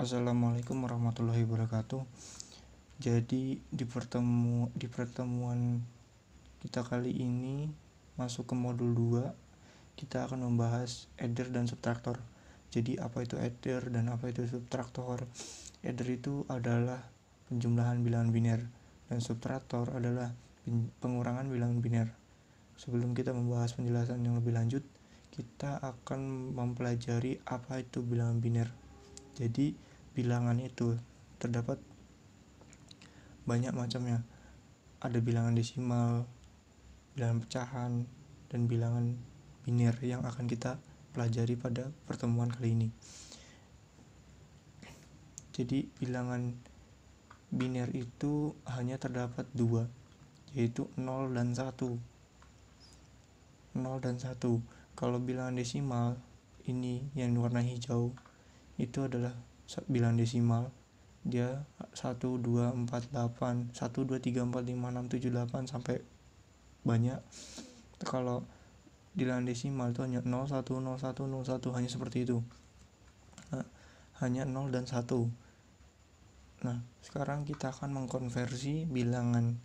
Assalamualaikum warahmatullahi wabarakatuh. Jadi di pertemuan kita kali ini masuk ke modul 2, kita akan membahas adder dan subtraktor. Jadi apa itu adder dan apa itu subtraktor? Adder itu adalah penjumlahan bilangan biner dan subtraktor adalah pengurangan bilangan biner. Sebelum kita membahas penjelasan yang lebih lanjut, kita akan mempelajari apa itu bilangan biner. Jadi bilangan itu terdapat banyak macamnya. Ada bilangan desimal, bilangan pecahan, dan bilangan biner yang akan kita pelajari pada pertemuan kali ini. Jadi bilangan biner itu hanya terdapat dua, yaitu 0 dan 1. 0 dan 1. Kalau bilangan desimal ini yang warna hijau itu adalah bilangan desimal. Dia 1, 2, 4, 8, 1, 2, 3, 4, 5, 6, 7, 8 sampai banyak. Kalau bilangan desimal itu hanya 0, 1, 0, 1, 0, 1, hanya seperti itu. Hanya 0 dan 1. Nah, sekarang kita akan mengkonversi bilangan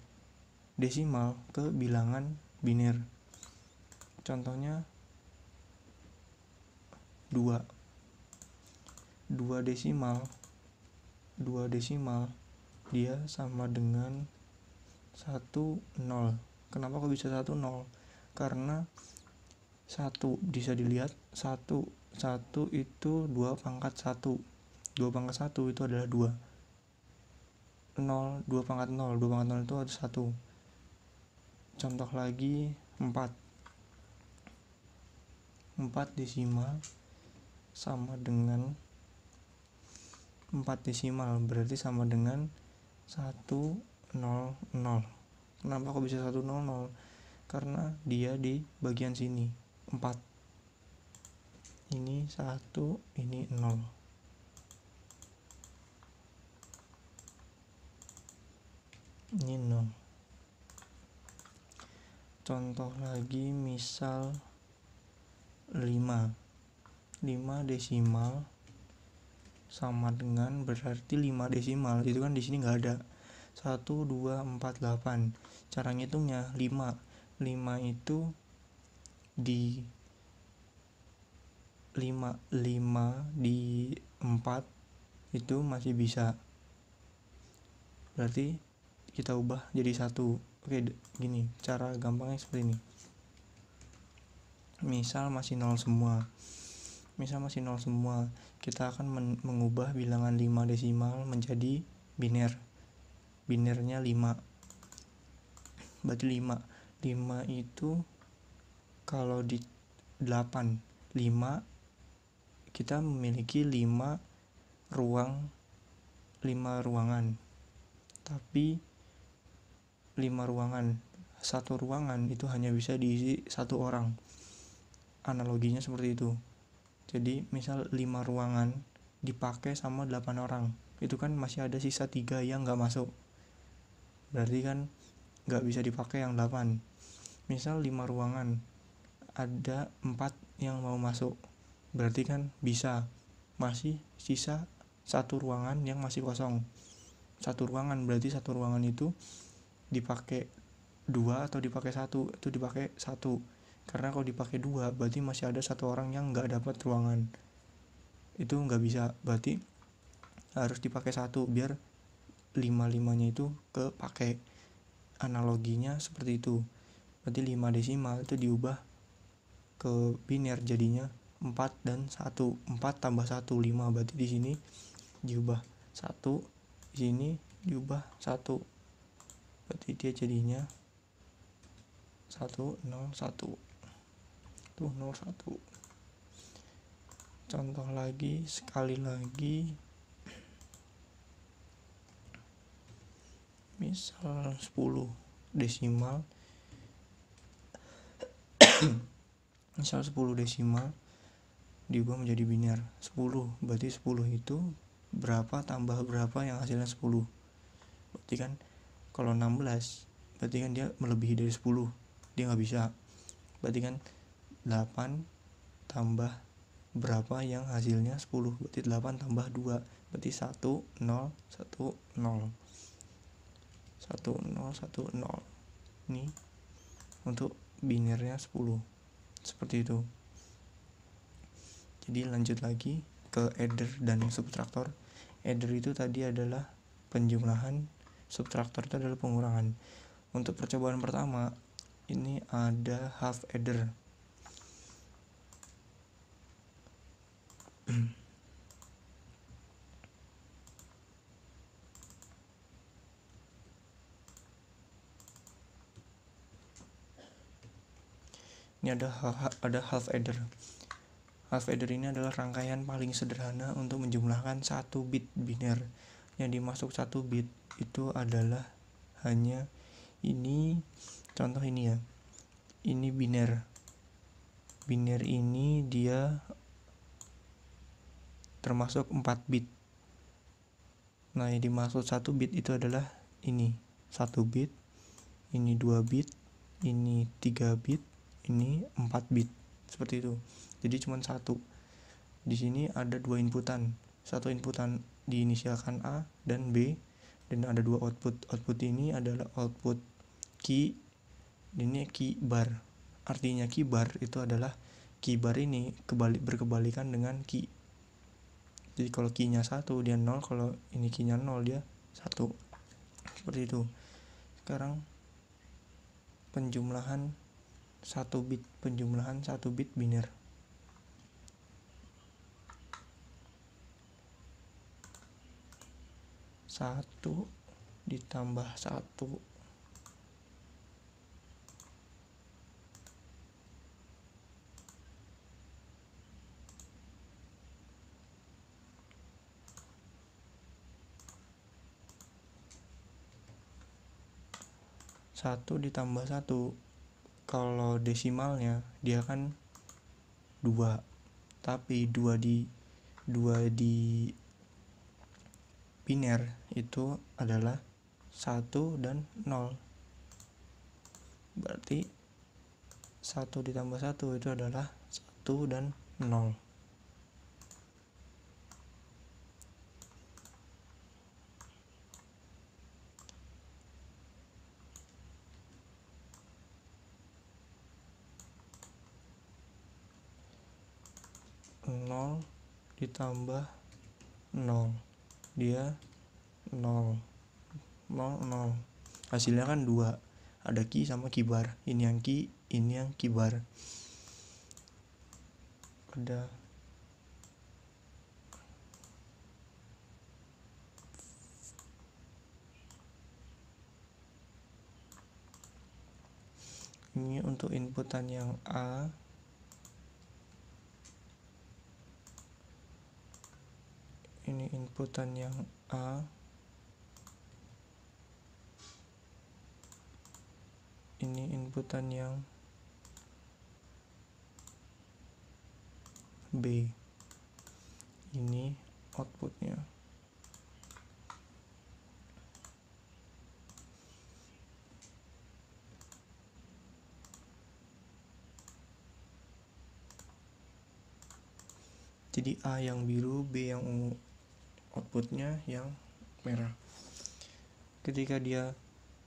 desimal ke bilangan biner. Contohnya 2 desimal dia sama dengan 1, 0. Kenapa kok bisa 1, 0? Karena 1 bisa dilihat 1 itu 2 pangkat 1. 2 pangkat 1 itu adalah 2. 0, 2 pangkat 0. 2 pangkat 0 itu ada 1. Contoh lagi 4 desimal sama dengan 4 desimal, berarti sama dengan 100. Kenapa kok bisa 100? Karena dia di bagian sini 4. Ini 1, ini 0. Ini 0. Contoh lagi misal 5 desimal sama dengan, berarti 5 desimal itu kan di sini nggak ada. 1, 2, 4, 8. Cara ngitungnya 5 itu di 5 di 4 itu masih bisa, berarti kita ubah jadi 1. Oke, gini cara gampangnya seperti ini. Misal masih 0 semua, kita akan mengubah bilangan 5 desimal menjadi biner. Binernya 5. Berarti 5 itu kalau di 8, 5 kita memiliki 5 ruangan. Tapi 5 ruangan, satu ruangan itu hanya bisa diisi 1 orang. Analoginya seperti itu. Jadi misal 5 ruangan dipakai sama 8 orang, itu kan masih ada sisa 3 yang gak masuk, berarti kan gak bisa dipakai yang 8. Misal 5 ruangan ada 4 yang mau masuk, berarti kan bisa, masih sisa 1 ruangan yang masih kosong. 1 ruangan berarti 1 ruangan itu dipakai 2 atau dipakai 1, itu dipakai 1. Karena kalau dipakai 2 berarti masih ada 1 orang yang gak dapat ruangan, itu gak bisa, berarti harus dipakai 1 biar 5-5-nya itu kepake. Analoginya seperti itu. Berarti 5 desimal itu diubah ke biner jadinya 4 dan 1. 4 tambah 1, 5. Berarti di sini diubah 1, di sini diubah 1. Berarti dia jadinya 1, 0, 1. Tuh 0, 1. Contoh lagi, sekali lagi, misal 10 desimal misal 10 desimal diubah menjadi biner 10. Berarti 10 itu berapa tambah berapa yang hasilnya 10. Berarti kan kalau 16 berarti kan dia melebihi dari 10, dia gak bisa. Berarti kan 8 tambah berapa yang hasilnya 10, berarti 8 tambah 2, berarti 1, 0, 1, 0, 1, 0, 1, 0. Ini untuk binernya 10, seperti itu. Jadi lanjut lagi ke adder dan subtraktor. Adder itu tadi adalah penjumlahan, subtraktor itu adalah pengurangan. Untuk percobaan pertama ini ada half adder. Ini ada half adder. Half adder ini adalah rangkaian paling sederhana untuk menjumlahkan satu bit biner. Yang dimasuk satu bit itu adalah hanya ini, contoh ini ya. Ini biner. Biner ini dia termasuk 4 bit. Nah, yang dimaksud 1 bit itu adalah ini 1 bit, ini 2 bit, ini 3 bit, ini 4 bit. Seperti itu. Jadi cuma satu. Di sini ada dua inputan. Satu inputan diinisialkan A dan B, dan ada dua output. Output ini adalah output key, ini key bar. Artinya key bar itu adalah key bar ini berkebalikan dengan key. Jadi kalau key-nya 1 dia 0, kalau ini key-nya 0 dia 1. Seperti itu. Sekarang penjumlahan 1 bit biner. 1 ditambah 1 1 ditambah 1, kalau desimalnya dia kan 2, tapi 2 di biner itu adalah 1 dan 0. Berarti 1 ditambah 1 itu adalah 1 dan 0. Nol ditambah 0 dia 0, 0. Hasilnya kan 2, ada key sama key bar. Ini yang key, ini yang key bar. Ada ini untuk inputan yang A, ini inputan yang A, ini inputan yang B, ini outputnya. Jadi A yang biru, B yang ungu, outputnya yang merah. Ketika dia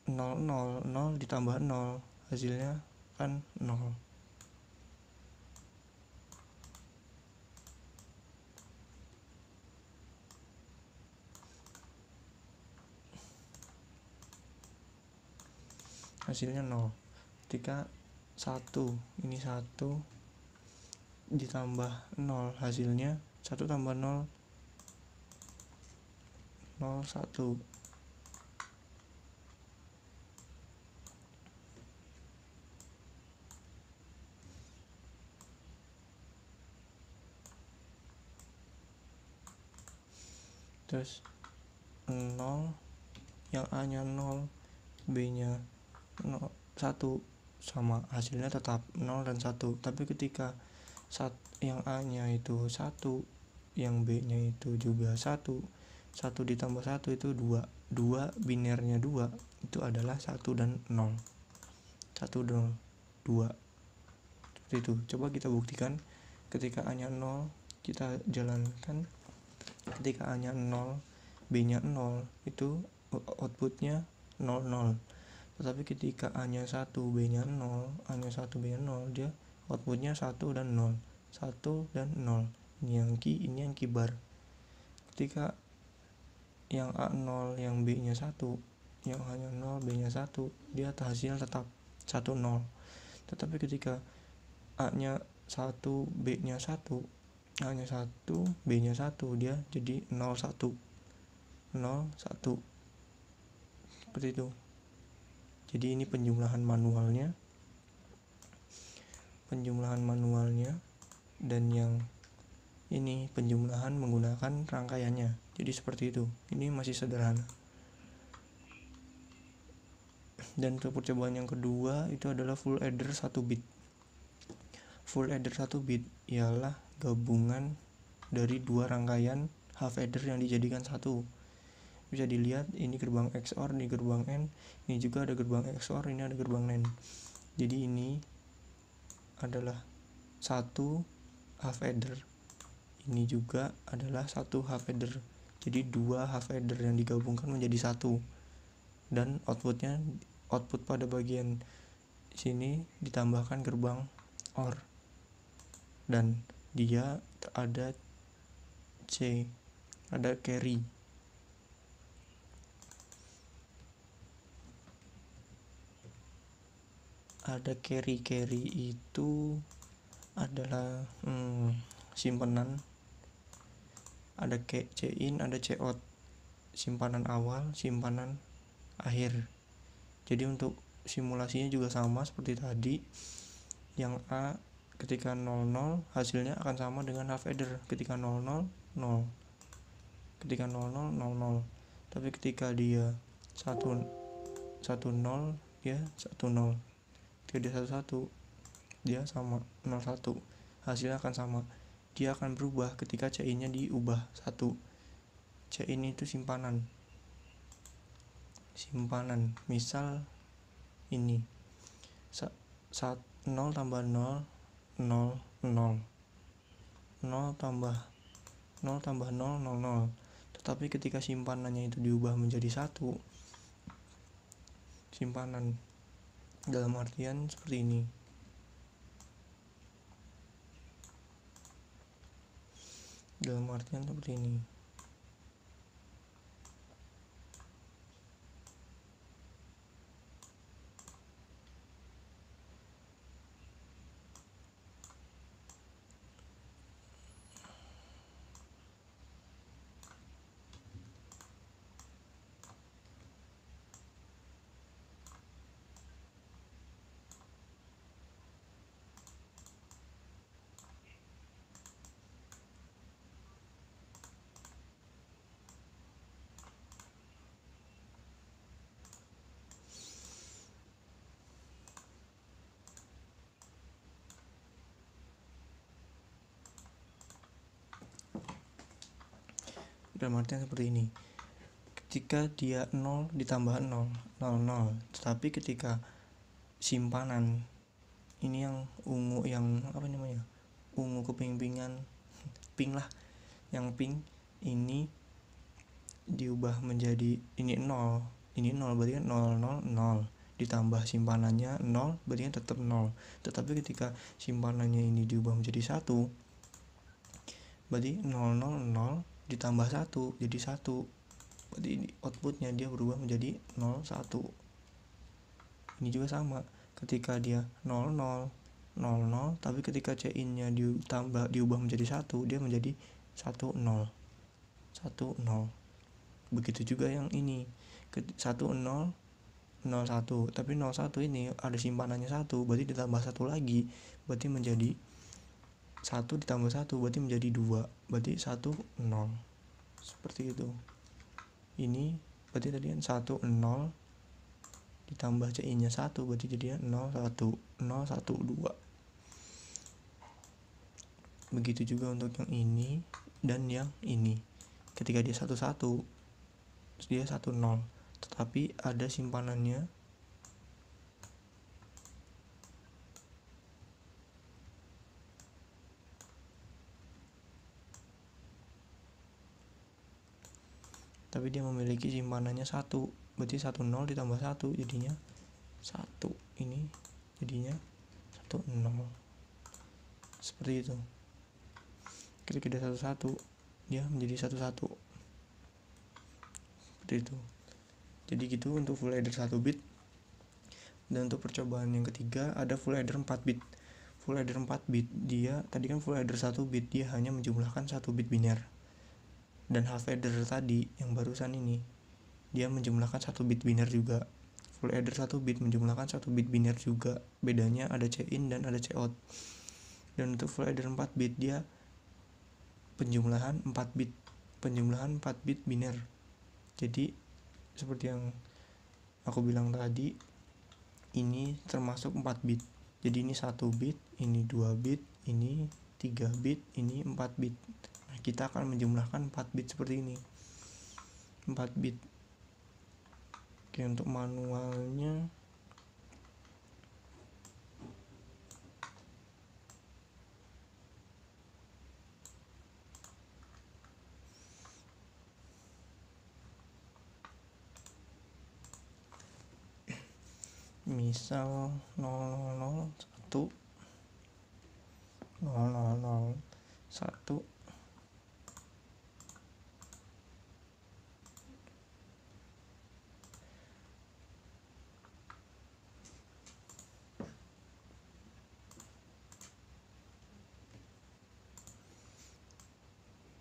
0, 0, 0 ditambah 0, hasilnya kan 0. Hasilnya 0. Ketika 1, ini 1 ditambah 0, hasilnya 1 tambah 0, 0, 1. Terus 0, yang A nya 0, B nya 0, 1, sama, hasilnya tetap 0 dan 1. Tapi ketika yang A nya itu 1, yang B nya itu juga 1, 1 ditambah 1 itu 2, 2 binernya 2 itu adalah 1 dan 0, 1 dan 2. Seperti itu. Coba kita buktikan ketika A nya 0 kita jalankan, ketika A nya 0 B nya 0 itu outputnya 0 0. Tetapi ketika A nya 1 B nya 0, A nya 1 B nya 0, dia outputnya 1 dan 0, 1 dan 0. Ini yang key, ini yang key bar. Ketika yang A 0, yang B nya 1, yang A nya 0, B nya 1, dia hasil tetap 1 0. Tetapi ketika A nya 1, B nya 1, A nya 1, B nya 1, dia jadi 0 1, 0 1, seperti itu. Jadi ini penjumlahan manualnya, dan yang ini penjumlahan menggunakan rangkaiannya. Jadi seperti itu. Ini masih sederhana. Dan untuk percobaan yang kedua itu adalah full adder 1 bit. Full adder 1 bit ialah gabungan dari dua rangkaian half adder yang dijadikan satu. Bisa dilihat ini gerbang XOR, ini gerbang AND, ini juga ada gerbang XOR, ini ada gerbang NAND. Jadi ini adalah satu half adder, ini juga adalah satu half adder. Jadi dua half adder yang digabungkan menjadi satu, dan output pada bagian sini ditambahkan gerbang OR, dan dia ada C, ada carry. Ada carry itu adalah simpanan. Ada C in, ada C out, simpanan awal, simpanan akhir. Jadi untuk simulasinya juga sama seperti tadi. Yang A ketika 00 hasilnya akan sama dengan half adder, ketika 00 0, ketika 00 00. Tapi ketika dia 1 0 dia 1 0, ketika dia 1 1 dia sama 0 1, hasilnya akan sama. Dia akan berubah ketika C-in nya diubah 1. C-in itu simpanan. Misal ini 0 tambah 0 0 0, 0 tambah 0 tambah 0 0 0. Tetapi ketika simpanannya itu diubah menjadi 1, simpanan dalam artian seperti ini. Dalam artian seperti ini. Dalam artian seperti ini. Ketika dia 0 ditambah 0 0 0. Tetapi ketika simpanan ini yang ungu, yang apa namanya, ungu keping-pingan, pink lah, yang pink ini diubah menjadi ini 0, ini 0, berarti kan 0 0 0, ditambah simpanannya 0, berarti kan tetap 0. Tetapi ketika simpanannya ini diubah menjadi 1, berarti 0 0 0 ditambah 1 jadi 1, berarti outputnya dia berubah menjadi 0 1. Ini juga sama, ketika dia 0 0 0 0, tapi ketika C-in nya diubah menjadi 1, dia menjadi 1 0 1 0. Begitu juga yang ini 1 0 0 1, tapi 0 1 ini ada simpanannya 1, berarti ditambah 1 lagi, berarti menjadi 1 ditambah 1 berarti menjadi 2, berarti 1 0. Seperti itu. Ini berarti tadi kan 1 0 ditambah C-in nya 1, berarti jadinya 0 1 0 1 2. Begitu juga untuk yang ini dan yang ini. Ketika dia 1 1, dia 1 0, tetapi ada simpanannya tapi dia memiliki simpanannya 1, berarti 10 ditambah 1 jadinya 1, ini jadinya 10, seperti itu. Ketika dia 11 dia menjadi 11, seperti itu. Jadi gitu untuk full adder 1 bit. Dan untuk percobaan yang ketiga ada full adder 4 bit. Full adder 4 bit dia tadi kan full adder 1 bit dia hanya menjumlahkan 1 bit biner. Dan half adder tadi yang barusan ini dia menjumlahkan 1 bit biner juga. Full adder 1 bit menjumlahkan 1 bit biner juga. Bedanya ada C in dan ada C out. Dan untuk full adder 4 bit dia penjumlahan 4 bit. Penjumlahan 4 bit biner. Jadi seperti yang aku bilang tadi, ini termasuk 4 bit. Jadi ini 1 bit, ini 2 bit, ini 3 bit, ini 4 bit. Nah, kita akan menjumlahkan 4 bit seperti ini. 4 bit. Oke, untuk manualnya misal 001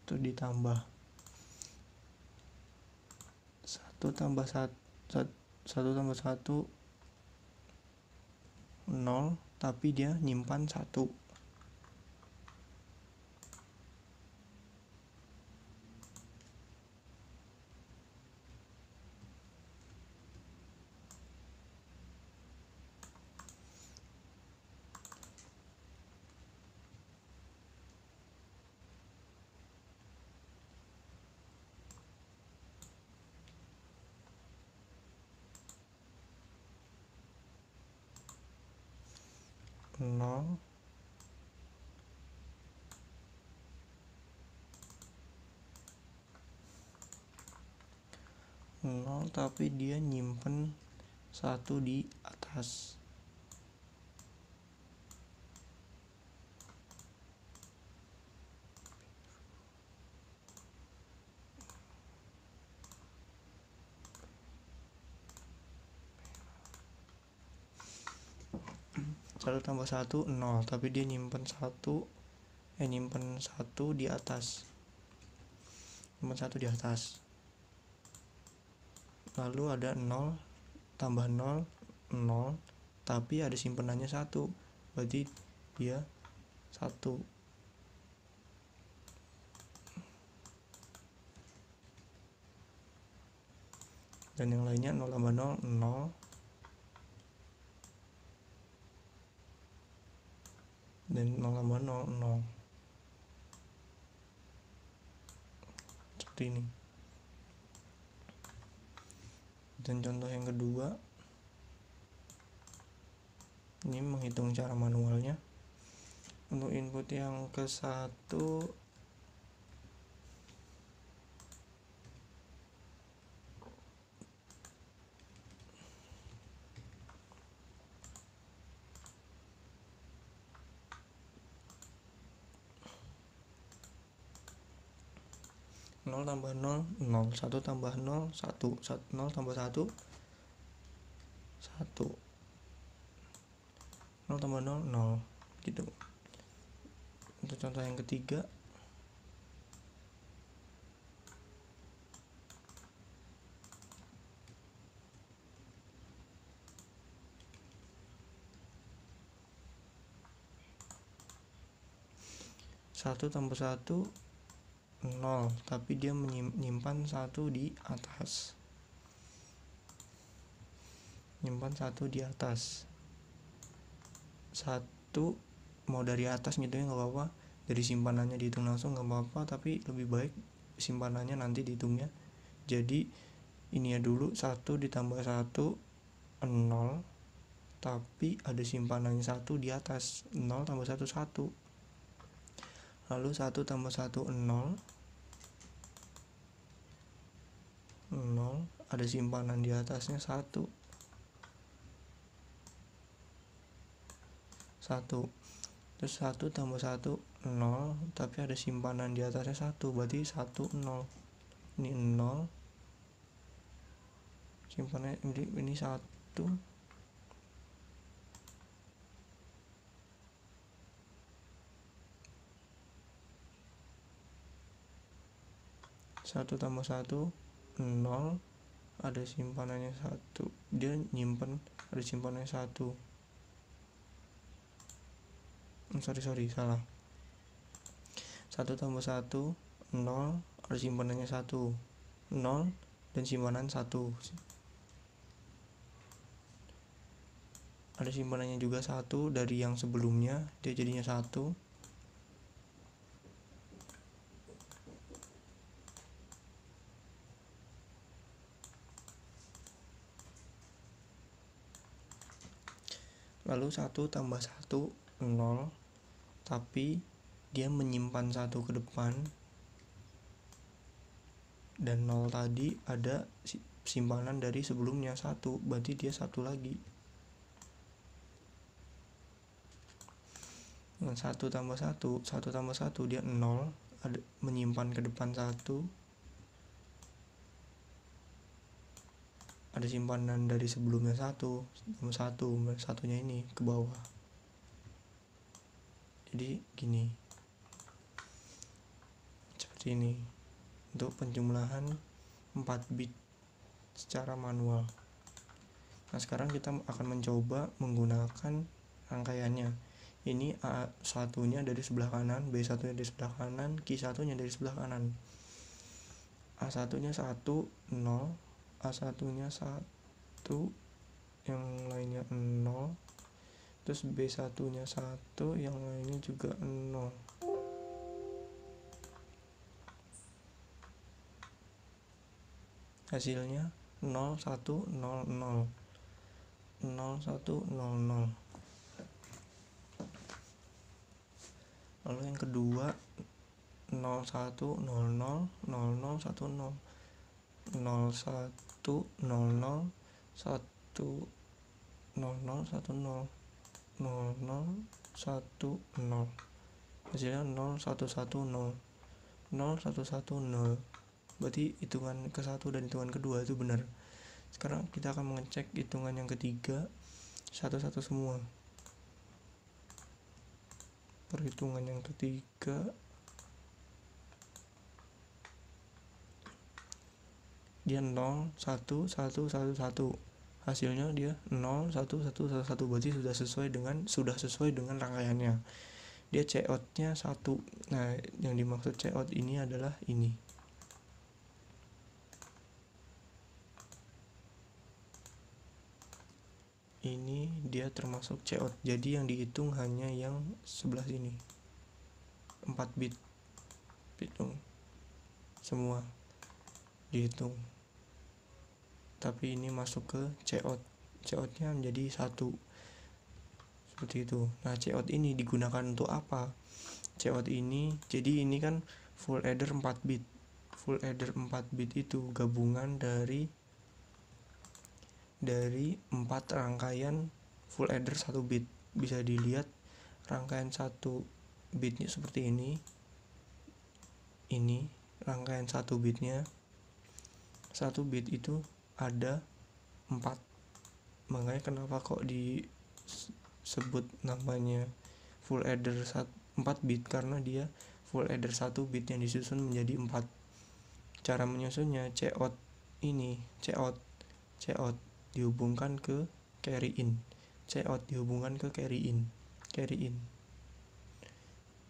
itu ditambah 1 tambah 1 tambah 1 0, tapi dia nyimpan 1. Nol tapi dia nyimpen 1 di atas. Satu tambah 1 0, tapi dia nyimpen 1 di atas. Nyimpen 1 di atas. Lalu ada 0 tambah 0 0, tapi ada simpenannya 1, berarti dia 1. Dan yang lainnya 0 tambah 0 0, dan 0 tambah 0 0, seperti ini. Dan contoh yang kedua, ini menghitung cara manualnya. Untuk input yang ke 1 0 tambah 0 0, 1 tambah 0 1, 0 tambah 1 1, 0 tambah 0 0, gitu. Untuk contoh yang ketiga, satu tambah 1 0, tapi dia menyimpan 1 di atas. Nyimpan 1 di atas. 1 mau dari atas gitu ya nggak apa-apa, dari simpanannya dihitung langsung nggak apa-apa, tapi lebih baik simpanannya nanti dihitungnya. Jadi ini ya dulu 1 ditambah 1 0, tapi ada simpanannya 1 di atas. 0 tambah 1 1, lalu 1 tambah 1 0, ada simpanan di atasnya 1. Terus 1 tambah 1 0, tapi ada simpanan di atasnya 1, berarti 1 0. Ini 0, simpanan ini 1, 1 tambah 1 0, ada simpanannya 1, dia nyimpen ada simpanannya 1. Sorry, salah. 1 tambah 1 0, ada simpanannya 1, 0 dan simpanan 1. Ada simpanannya juga 1 dari yang sebelumnya, dia jadinya 1. Lalu 1 tambah 1 0, tapi dia menyimpan 1 ke depan, dan 0 tadi ada simpanan dari sebelumnya 1, berarti dia 1 lagi. Dengan 1 tambah 1 dia 0, ada menyimpan ke depan 1, ada simpanan dari sebelumnya 1 tambah 1, satunya ini ke bawah. Jadi gini, seperti ini untuk penjumlahan 4 bit secara manual. Nah, sekarang kita akan mencoba menggunakan rangkaiannya. Ini A1 nya dari sebelah kanan, B1 nya dari sebelah kanan, Q1 nya dari sebelah kanan. A1 nya 1 0, A1 nya 1, yang lainnya 0, terus B1 nya 1, yang lainnya juga 0. Hasilnya 0 1 0 0 0 1 0 0. Lalu yang kedua 0 1 0 0 0 0 1 0 0 1 0 0 1 0 0 1 0, hasilnya 0 1 1 0 0 1 1 0. Berarti hitungan ke-1 dan hitungan kedua itu benar. Sekarang kita akan mengecek hitungan yang ketiga satu-satu semua. Perhitungan yang ketiga dia 0 1 1 1 1. Hasilnya dia 0 1 1 1 1, berarti sudah sesuai dengan rangkaiannya. Dia C-out-nya 1. Nah, yang dimaksud C-out ini adalah ini. Ini dia termasuk C-out. Jadi yang dihitung hanya yang sebelah sini. 4 bit. Hitung. Semua dihitung. Tapi ini masuk ke C-out. C-out-nya menjadi 1. Seperti itu. Nah, C-out ini digunakan untuk apa? C-out ini, jadi ini kan full adder 4 bit. Full adder 4 bit itu gabungan dari 4 rangkaian full adder 1 bit. Bisa dilihat rangkaian 1 bitnya seperti ini. Ini rangkaian 1 bitnya. 1 bit itu ada 4. Makanya kenapa kok disebut namanya full adder 4 bit, karena dia full adder 1 bit yang disusun menjadi 4. Cara menyusunnya, C-out ini, C-out dihubungkan ke carry in. C-out dihubungkan ke carry in.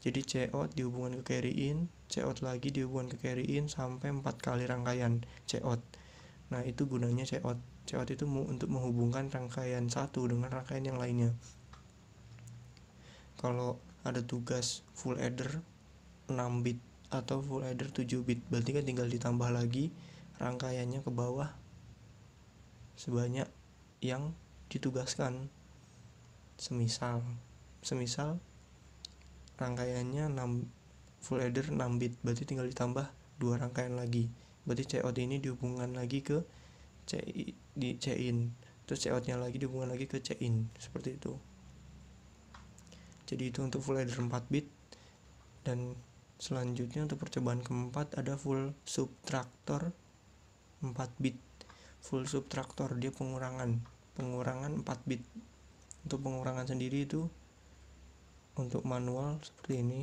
Jadi C-out dihubungkan ke carry in, C-out lagi dihubungkan ke carry in sampai 4 kali rangkaian C-out. Nah, itu gunanya C-out. C-out itu untuk menghubungkan rangkaian satu dengan rangkaian yang lainnya. Kalau ada tugas full adder 6 bit atau full adder 7 bit, berarti kan tinggal ditambah lagi rangkaiannya ke bawah sebanyak yang ditugaskan. Semisal rangkaiannya 6 full adder 6 bit, berarti tinggal ditambah 2 rangkaian lagi. Berarti C-out ini dihubungkan lagi ke di C in, terus C out nya lagi dihubungkan lagi ke C in, seperti itu. Jadi itu untuk full adder 4 bit. Dan selanjutnya untuk percobaan keempat ada full subtractor 4 bit. Full subtractor dia pengurangan 4 bit. Untuk pengurangan sendiri itu untuk manual seperti ini.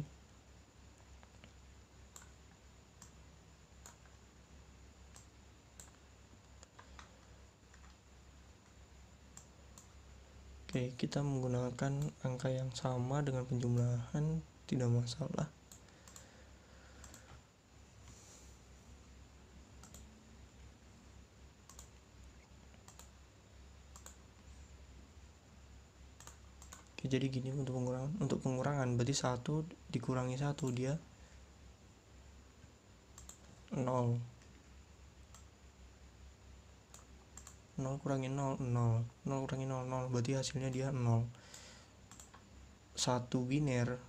Oke, kita menggunakan angka yang sama dengan penjumlahan, tidak masalah. Oke, jadi gini untuk pengurangan berarti 1 dikurangi 1 dia 0. 0 kurangi 0, 0. 0 kurangi 0, 0. Berarti hasilnya dia 0. 1 biner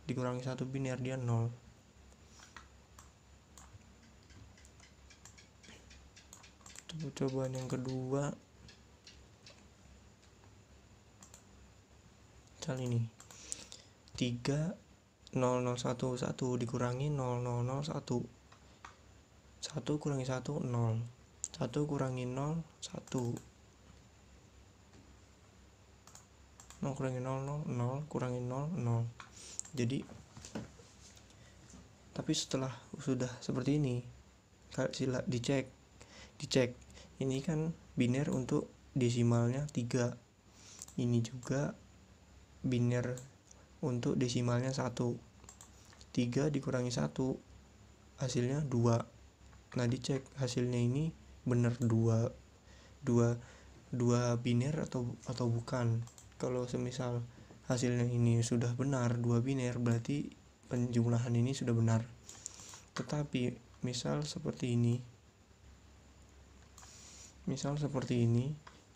dikurangi 1 biner dia 0. Cobaan yang kedua, misal ini 3 0 0 1 1 dikurangi 0 0 0 1. 1 kurangi 1 0. 1 kurangi 0 1. 0 kurangi 0 0 0 kurangi 0 0. Jadi tapi setelah sudah seperti ini, sila dicek. Ini kan biner untuk desimalnya 3. Ini juga biner untuk desimalnya 1. 3 dikurangi 1 hasilnya 2. Nah, dicek hasilnya ini benar 2 biner atau bukan. Kalau semisal hasilnya ini sudah benar 2 biner, berarti penjumlahan ini sudah benar. Tetapi misal seperti ini,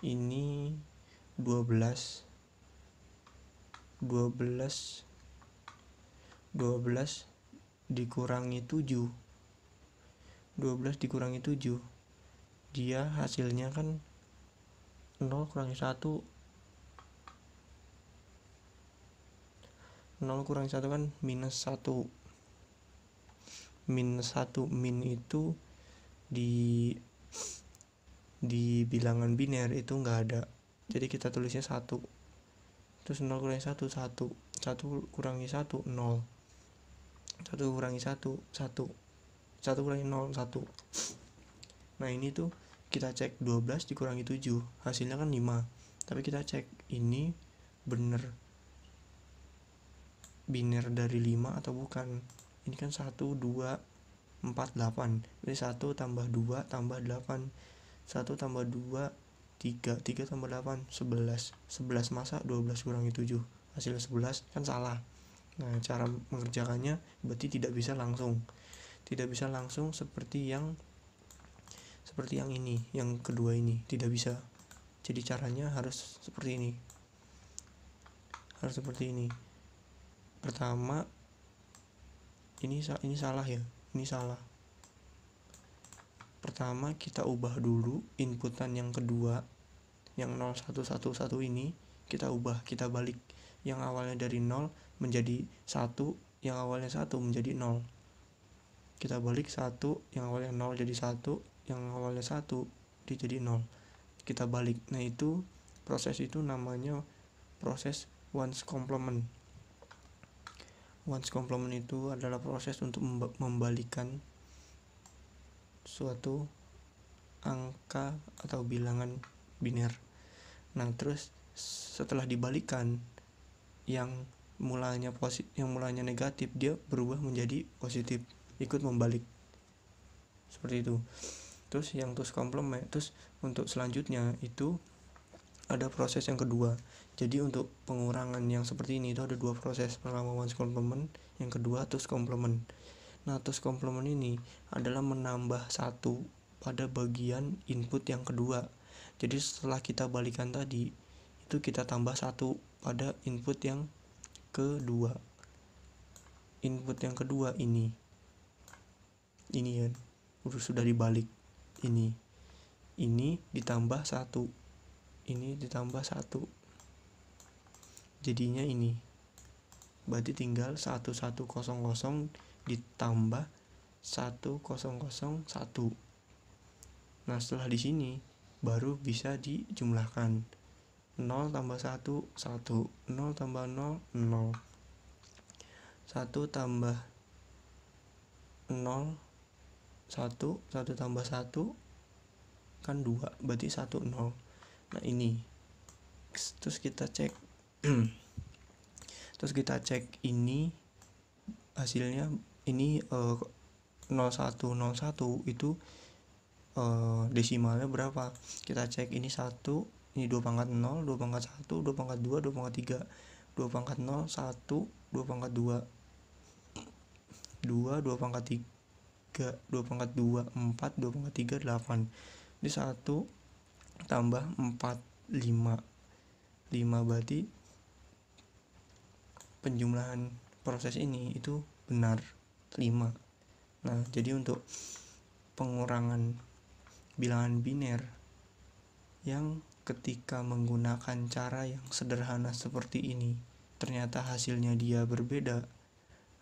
ini 12 dikurangi 7. 12 dikurangi 7 dia hasilnya kan 0 kurangi 1. 0 kurangi 1 kan minus 1. Minus 1, min itu di bilangan biner itu nggak ada. Jadi kita tulisnya 1. Terus 0 kurangi 1 1. 1 kurangi 1 0. 1 kurangi 1 1. 1 kurangi 0 1. Nah, ini tuh kita cek 12 dikurangi 7 hasilnya kan 5. Tapi kita cek ini bener biner dari 5 atau bukan. Ini kan 1 2 4 8. Jadi 1 tambah 2 tambah 8. 1 tambah 2 3 tambah 8 11. 11 masa 12 kurangi 7 hasilnya 11, kan salah. Nah, cara mengerjakannya berarti tidak bisa langsung seperti yang ini, yang kedua ini tidak bisa. Jadi caranya harus seperti ini. Pertama, ini salah ya, ini salah. Pertama kita ubah dulu inputan yang kedua, yang 0111 ini kita ubah, kita balik. Yang awalnya dari 0 menjadi 1, yang awalnya 1 menjadi 0. Kita balik 1, yang awalnya 0 jadi 1, yang awalnya 1 dia jadi 0. Kita balik. Nah, itu proses itu namanya proses ones complement. Ones complement itu adalah proses untuk membalikan suatu angka atau bilangan biner. Nah, terus setelah dibalikan, yang mulanya negatif dia berubah menjadi positif, ikut membalik, seperti itu. Terus yang tus komplement, terus untuk selanjutnya itu ada proses yang kedua. Jadi untuk pengurangan yang seperti ini itu ada 2 proses. Pertama ones complement, yang kedua tus complement. Nah, tus complement ini adalah menambah 1 pada bagian input yang kedua. Jadi setelah kita balikan tadi, itu kita tambah 1 pada input yang kedua. Input yang kedua ini ya, sudah dibalik ini. ini ditambah 1, ini ditambah 1, jadinya ini. Berarti tinggal 1100 ditambah 1001. Nah, setelah di sini baru bisa dijumlahkan. 0 tambah 1, 1, 0 tambah 0, 0, 1 tambah 0, 1, 1 tambah 1 kan 2, berarti 1, 0. Nah, ini terus kita cek ini hasilnya. Ini 0101 itu desimalnya berapa, kita cek. Ini 1, ini 2 pangkat 0, 2 pangkat 1, 2 pangkat 2, 2 pangkat 3, 2 pangkat 0, 1, 2 pangkat 2, 2, 2 pangkat 3, 2 pangkat 2, 4, 2 pangkat 3, 8. Ini 1 tambah 4, 5. 5 berarti penjumlahan proses ini itu benar 5. Nah, jadi untuk pengurangan bilangan biner yang ketika menggunakan cara yang sederhana seperti ini ternyata hasilnya dia berbeda,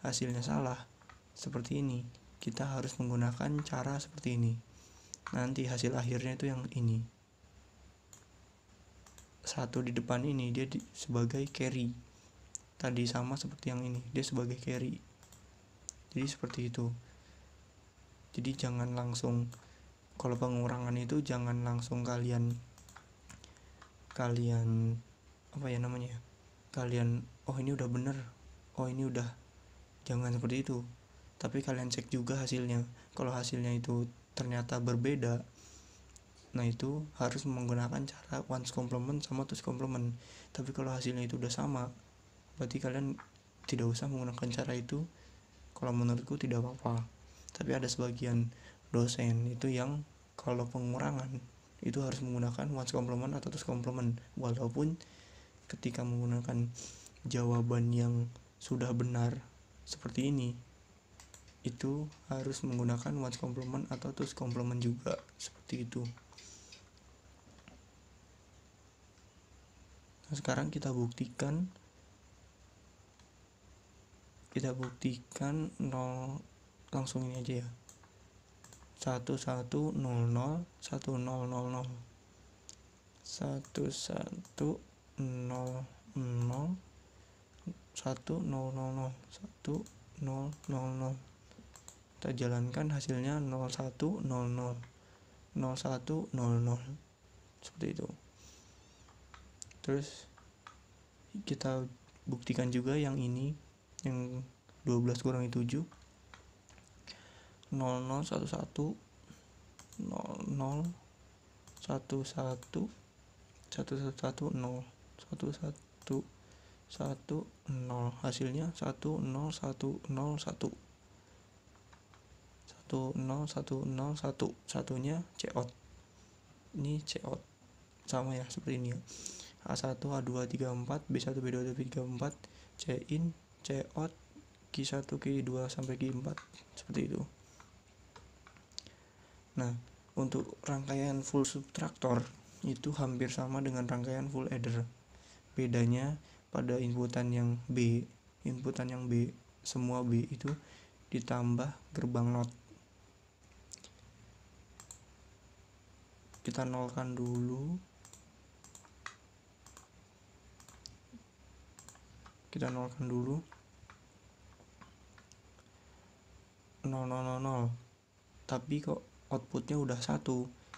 hasilnya salah seperti ini, kita harus menggunakan cara seperti ini. Nanti hasil akhirnya itu yang ini. 1 di depan ini dia sebagai carry. Tadi sama seperti yang ini, dia sebagai carry. Jadi seperti itu. Jadi jangan langsung, kalau pengurangan itu jangan langsung kalian apa ya namanya, kalian oh ini udah bener, oh ini udah, jangan seperti itu. Tapi kalian cek juga hasilnya. Kalau hasilnya itu ternyata berbeda, nah itu harus menggunakan cara ones complement sama twos complement. Tapi kalau hasilnya itu udah sama, berarti kalian tidak usah menggunakan cara itu. Kalau menurutku tidak apa-apa. Tapi ada sebagian dosen itu yang kalau pengurangan itu harus menggunakan ones complement atau twos complement, walaupun ketika menggunakan jawaban yang sudah benar seperti ini itu harus menggunakan ones complement atau twos complement juga, seperti itu. Nah, sekarang kita buktikan 0, langsung ini aja ya. 1100 1000 1000 1100 1000 kita jalankan hasilnya 0100 0100 seperti itu. Terus kita buktikan juga yang ini, yang 12 kurangi 7, 0011 00 11 110 1110 hasilnya 10101 10101, satunya COT. Ini COT sama ya seperti ini ya. A1 A2 34 B1 B2 B3 4 C-in COT Q1 Q2 sampai Q4 seperti itu. Nah, untuk rangkaian full subtraktor itu hampir sama dengan rangkaian full adder. Bedanya pada inputan yang B, semua B itu ditambah gerbang NOT. Kita nolkan dulu. 0000. Tapi kok outputnya udah 1?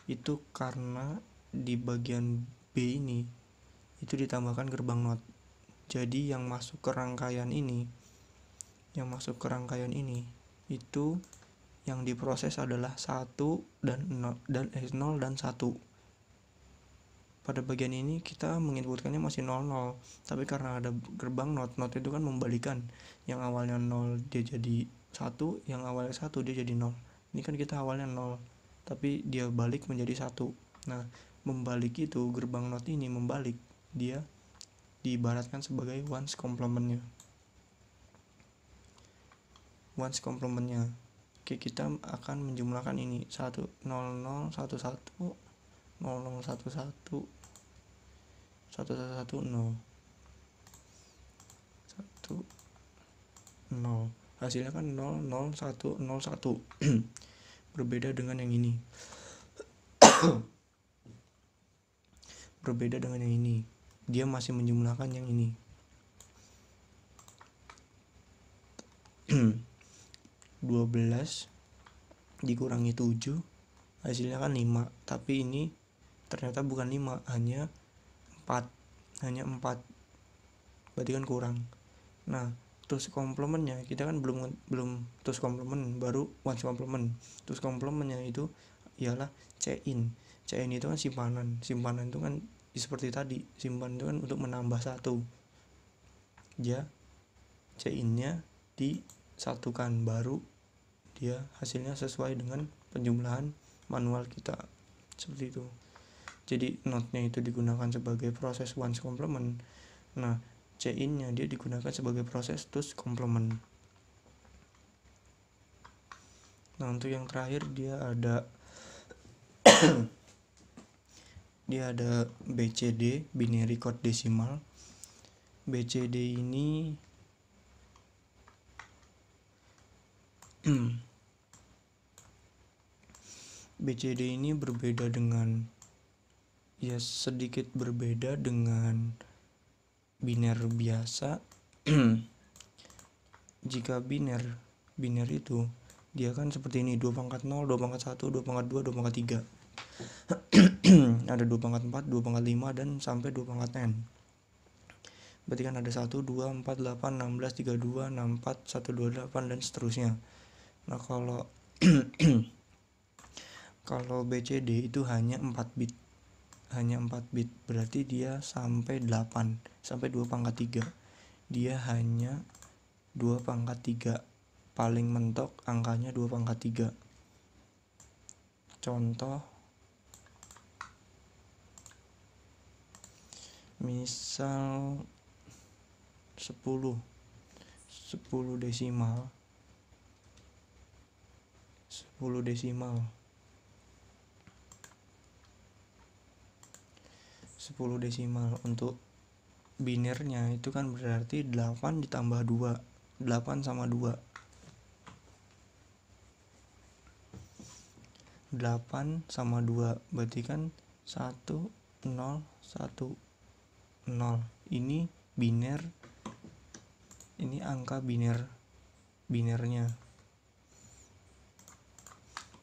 Itu karena di bagian B ini itu ditambahkan gerbang NOT. Jadi yang masuk ke rangkaian ini itu yang diproses adalah 1 dan 0 dan 1. Pada bagian ini kita menginputkannya masih 00, tapi karena ada gerbang NOT itu kan membalikan. Yang awalnya 0 dia jadi 1, yang awalnya 1 dia jadi 0. Ini kan kita awalnya 0, tapi dia balik menjadi 1. Nah, membalik itu, gerbang NOT ini membalik, dia diibaratkan sebagai ones complementnya. Oke, kita akan menjumlahkan ini 10011 0011 1110 0, hasilnya kan 00101. Berbeda dengan yang ini. Berbeda dengan yang ini, dia masih menjumlahkan yang ini. 12 dikurangi 7 hasilnya kan 5, tapi ini ternyata bukan 5, hanya 4. Berarti kan kurang. Nah, terus komplementnya kita kan belum terus komplement, baru ones komplement. Terus komplementnya itu ialah C-in itu kan simpanan itu kan seperti tadi, simpanan itu kan untuk menambah 1, dia C-in-nya disatukan, baru dia hasilnya sesuai dengan penjumlahan manual kita, seperti itu. Jadi not-nya itu digunakan sebagai proses ones complement. Nah, C-in-nya dia digunakan sebagai proses twos complement. Nah, untuk yang terakhir dia ada BCD, binary code decimal. BCD ini BCD ini berbeda dengan, ya sedikit berbeda dengan biner biasa. Jika biner itu dia kan seperti ini, 2 pangkat 0, 2 pangkat 1, 2 pangkat 2, 2 pangkat 3. Ada 2 pangkat 4, 2 pangkat 5, dan sampai 2 pangkat n. Berarti kan ada 1, 2, 4, 8, 16, 32, 64, 128, dan seterusnya. Nah, kalau BCD itu hanya 4 bit. Berarti dia sampai 8, sampai 2 pangkat 3. Dia hanya 2 pangkat 3. Paling mentok angkanya 2 pangkat 3. Contoh, misal 10 desimal 10 desimal untuk binernya itu kan berarti 8 ditambah 2, 8 sama 2, 8 sama 2 berarti kan 1, 0, 1, 0. Ini biner, ini angka binernya.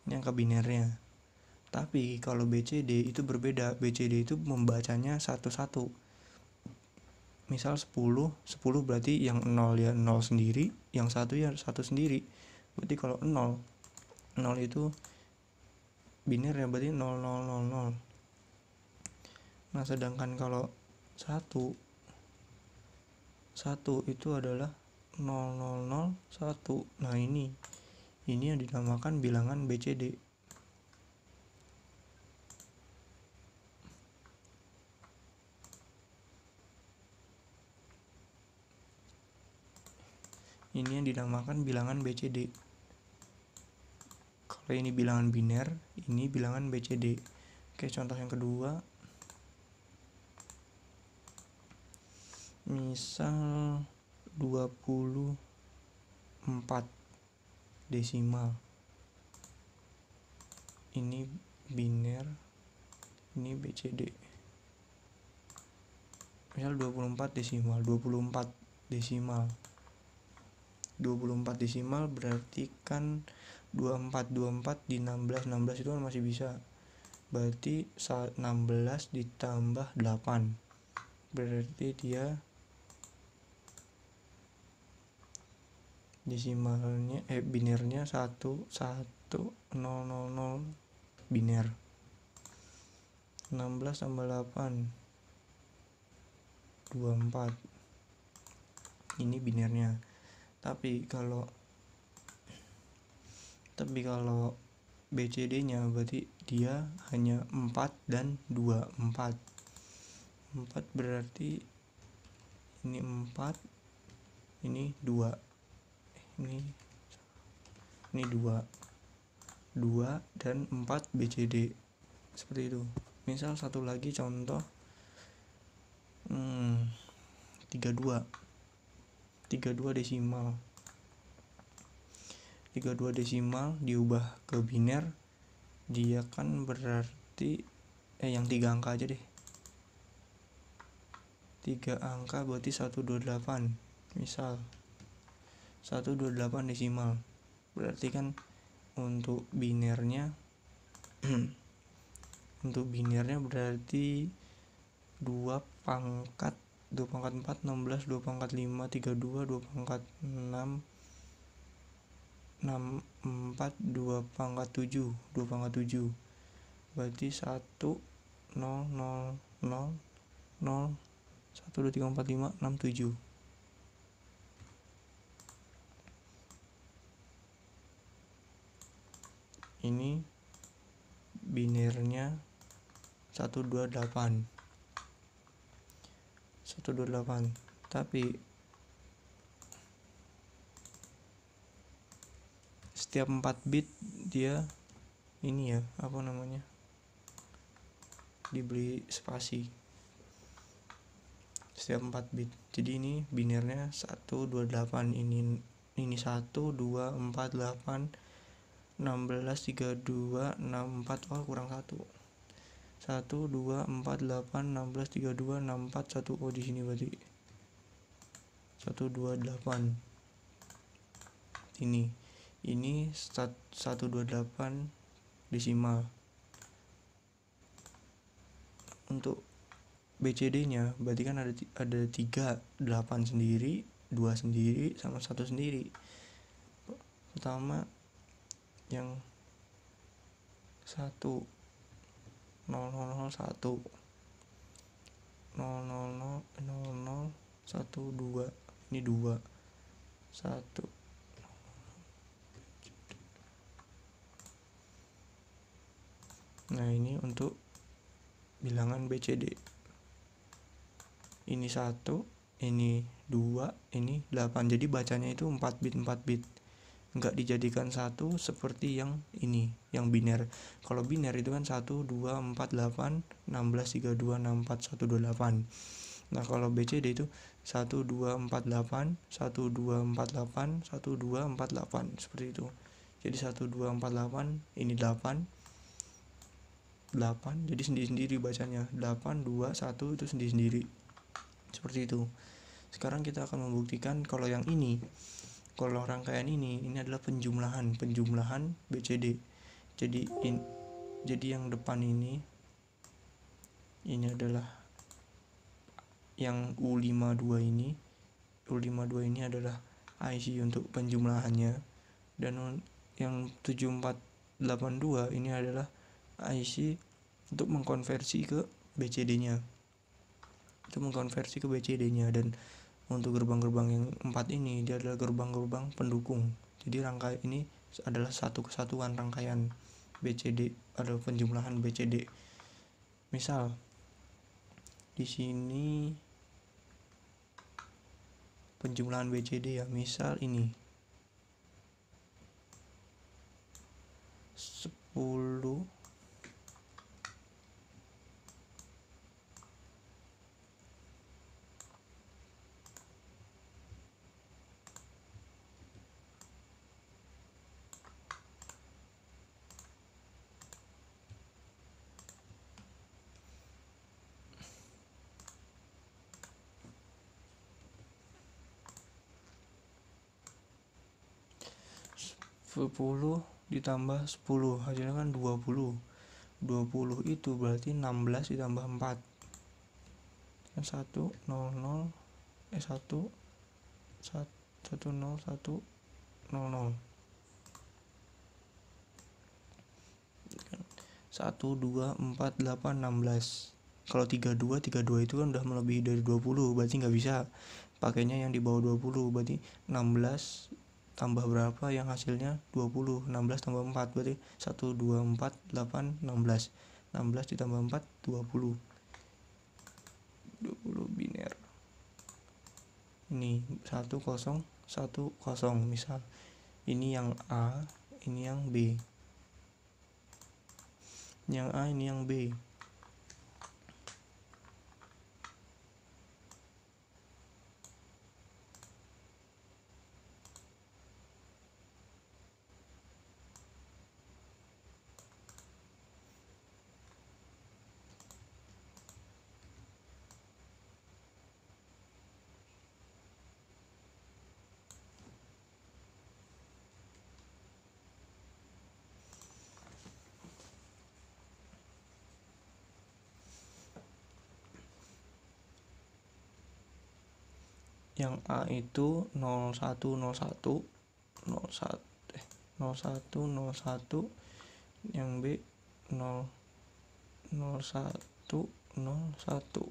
Ini angka binernya. Tapi kalau BCD itu berbeda. BCD itu membacanya satu-satu. Misal 10 berarti yang 0 ya 0 sendiri, yang 1 ya 1 sendiri. Berarti kalau 0 itu biner ya, berarti 0000. Nah, sedangkan kalau 1 itu adalah 0001. Nah, ini yang dinamakan bilangan BCD. Ini yang dinamakan bilangan BCD. Kalau ini bilangan biner, ini bilangan BCD. Oke, contoh yang kedua. Misal 24 desimal. Ini biner, ini BCD. Misal 24 desimal. 24 desimal berarti kan 24 di 16 itu kan masih bisa. Berarti 16 ditambah 8. Berarti dia desimalnya binernya 11000 biner. 16 tambah 8 24. Ini binernya. Tapi kalau BCD-nya berarti dia hanya 4 dan 2. 4 berarti ini 4, ini 2. Ini 2 dan 4 BCD. Seperti itu. Misal satu lagi contoh 32 desimal. 32 desimal diubah ke biner, dia kan berarti yang 3 angka aja deh. 3 angka berarti 128. Misal 128 desimal. Berarti kan untuk binernya untuk binernya berarti 2 pangkat 4 16, 2 pangkat 5 32, 2 pangkat 6 4, 2 pangkat 7, 2 pangkat 7. Berarti 1 0 0 0 0 1 2 3 4 5 6 7. Ini binernya 128. Tapi setiap 4 bit dia ini ya, apa namanya, diberi spasi setiap 4 bit. Jadi ini binernya 128. Ini 1 2 4 8 16 32 64. Oh, kurang 1. 1 2 4 8 16 32 64 1. Oh, di sini berarti 128. Ini 128 desimal. Untuk BCD-nya berarti kan ada 3, 8 sendiri, 2 sendiri, sama 1 sendiri. Pertama yang 1 0 0 0 1 0 0 0 0 1 2. Ini 2 1. Nah, ini untuk bilangan BCD. Ini 1, ini 2, ini 8. Jadi bacanya itu 4 bit. Enggak dijadikan satu seperti yang ini, yang biner. Kalau biner itu kan 1 2 4 8 16 32 64 128. Nah, kalau BCD itu 1 2 4 8 1 2 4 8 1 2 4 8 seperti itu. Jadi 1 2 4 8 ini 8 jadi sendiri-sendiri bacanya. 8 2 1 itu sendiri-sendiri. Seperti itu. Sekarang kita akan membuktikan kalau yang ini, kalau rangkaian ini adalah penjumlahan BCD. Jadi yang depan ini adalah yang U52 ini. U52 ini adalah IC untuk penjumlahannya, dan yang 7482 ini adalah IC untuk mengkonversi ke BCD-nya. Dan untuk gerbang-gerbang yang 4 ini dia adalah gerbang-gerbang pendukung. Jadi rangkaian ini adalah satu kesatuan rangkaian BCD, ada penjumlahan BCD. Misal di sini penjumlahan BCD ya, misal ini 10 ditambah 10 hasilnya kan 20 itu berarti 16 ditambah 4 kan 1 0 0 1 1 1 0 1 0 0 1 2 4 8 16. Kalau 32 itu kan udah melebihi dari 20, berarti nggak bisa pakainya yang di bawah 20. Berarti 16 tambah berapa yang hasilnya 20. 16 tambah 4 berarti 1 2 4 8 16. 16 ditambah 4 20 biner. Ini 1 0 1 0 misal. Ini yang A, ini yang B. Yang A, ini yang B. Yang A itu 0101 0101, yang B 00101.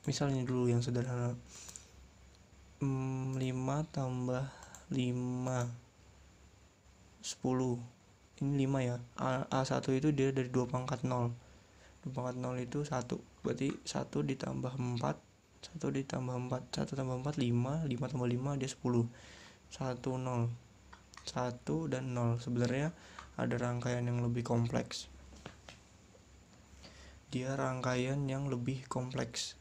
Misalnya dulu yang sederhana, 5 tambah 5 10. Ini 5 ya. A1 itu dia dari 2 pangkat 0. 2 pangkat 0 itu 1. Berarti 1 ditambah 4, 1 ditambah 4, 1 tambah 4 5, 5 tambah 5 dia 10. 1 0. 1 dan 0. Sebenarnya ada rangkaian yang lebih kompleks. Dia rangkaian yang lebih kompleks.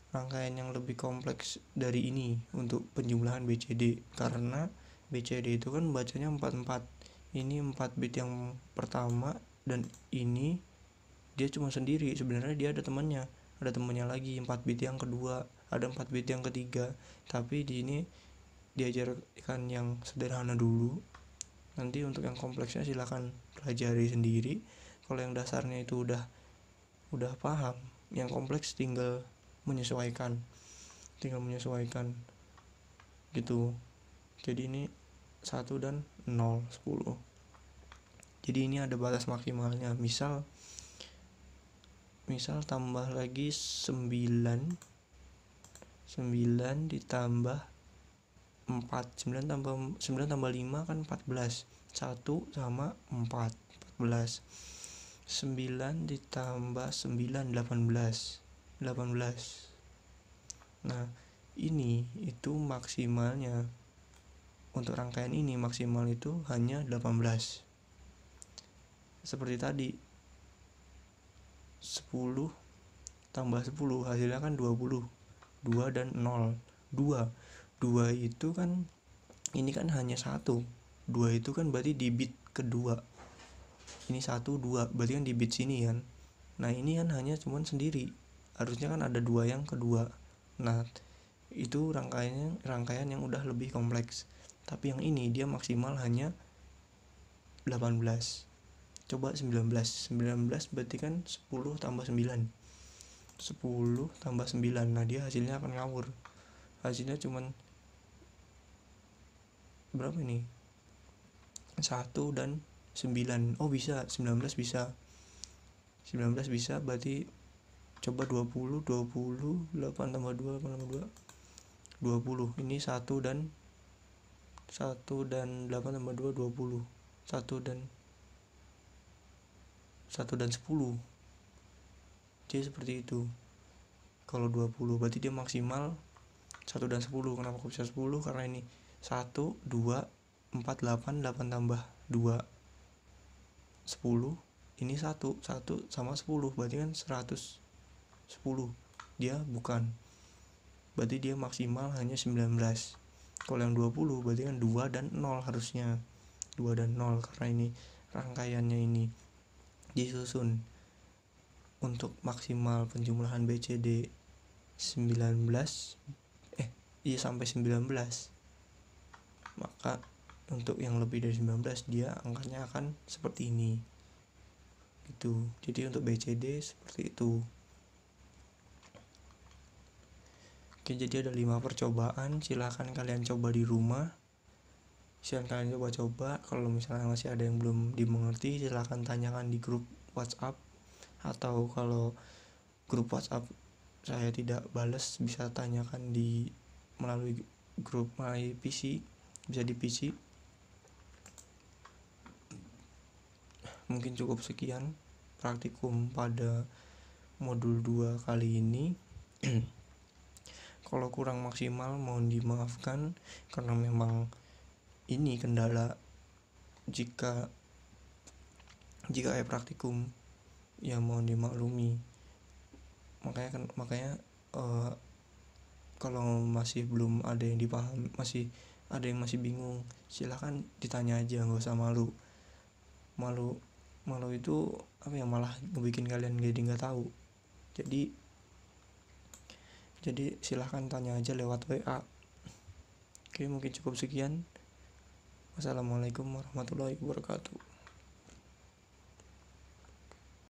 Rangkaian yang lebih kompleks dari ini untuk penjumlahan BCD, karena BCD itu kan bacanya 44. Ini 4 bit yang pertama, dan ini dia cuma sendiri. Sebenarnya dia ada temannya lagi 4 bit yang kedua, ada 4 bit yang ketiga. Tapi di ini diajarkan yang sederhana dulu. Nanti untuk yang kompleksnya silakan pelajari sendiri. Kalau yang dasarnya itu udah paham, yang kompleks tinggal menyesuaikan gitu. Jadi ini 1 dan 0 10. Jadi ini ada batas maksimalnya. Misal tambah lagi 9 ditambah 4. 9 tambah 5 kan 14. 1 sama 4 14. 9 ditambah 9 18. Nah, ini itu maksimalnya. Untuk rangkaian ini maksimal itu hanya 18. Seperti tadi, 10 tambah 10 hasilnya kan 20. 2 dan 0. 2 itu kan, ini kan hanya 1. 2 itu kan berarti di bit kedua. Ini 1 2 berarti kan di bit sini kan. Nah, ini kan hanya cuman sendiri. Harusnya kan ada 2 yang kedua. Nah, itu rangkaian yang udah lebih kompleks. Tapi yang ini dia maksimal hanya 18. Coba 19 berarti kan 10 tambah 9. 10 tambah 9. Nah, dia hasilnya akan ngawur. Hasilnya cuman berapa ini? 1 dan 9. Oh, bisa 19 bisa. 19 bisa, berarti coba 20 8 tambah 2 8 tambah 2 20. Ini 1 dan 8 tambah 2 20. 1 dan 10. Jadi seperti itu. Kalau 20 berarti dia maksimal 1 dan 10. Kenapa kok bisa 10? Karena ini 1 2 4 8 tambah 2 10. Ini 1 sama 10 berarti kan 110. Dia bukan. Berarti dia maksimal hanya 19. Kalau yang 20 berarti kan 2 dan 0 harusnya. 2 dan 0 karena ini rangkaiannya ini disusun. Untuk maksimal penjumlahan BCD 19 sampai 19. Maka untuk yang lebih dari 19 dia angkanya akan seperti ini. Gitu. Jadi untuk BCD seperti itu. Oke, jadi ada 5 percobaan. Silahkan kalian coba di rumah. Silahkan kalian coba. Kalau misalnya masih ada yang belum dimengerti, silahkan tanyakan di grup WhatsApp. Atau kalau grup WhatsApp saya tidak balas, bisa tanyakan melalui grup My PC. Bisa di PC. Mungkin cukup sekian praktikum pada modul 2 kali ini. Kalau kurang maksimal mohon dimaafkan, karena memang ini kendala jika praktikum, ya mohon dimaklumi. Makanya kalau masih belum ada yang dipahami, masih ada yang masih bingung, silahkan ditanya aja, nggak usah malu. Malu itu apa ya, malah ngebikin kalian jadi nggak tahu. Jadi silahkan tanya aja lewat WA. Oke, mungkin cukup sekian. Wassalamualaikum warahmatullahi wabarakatuh.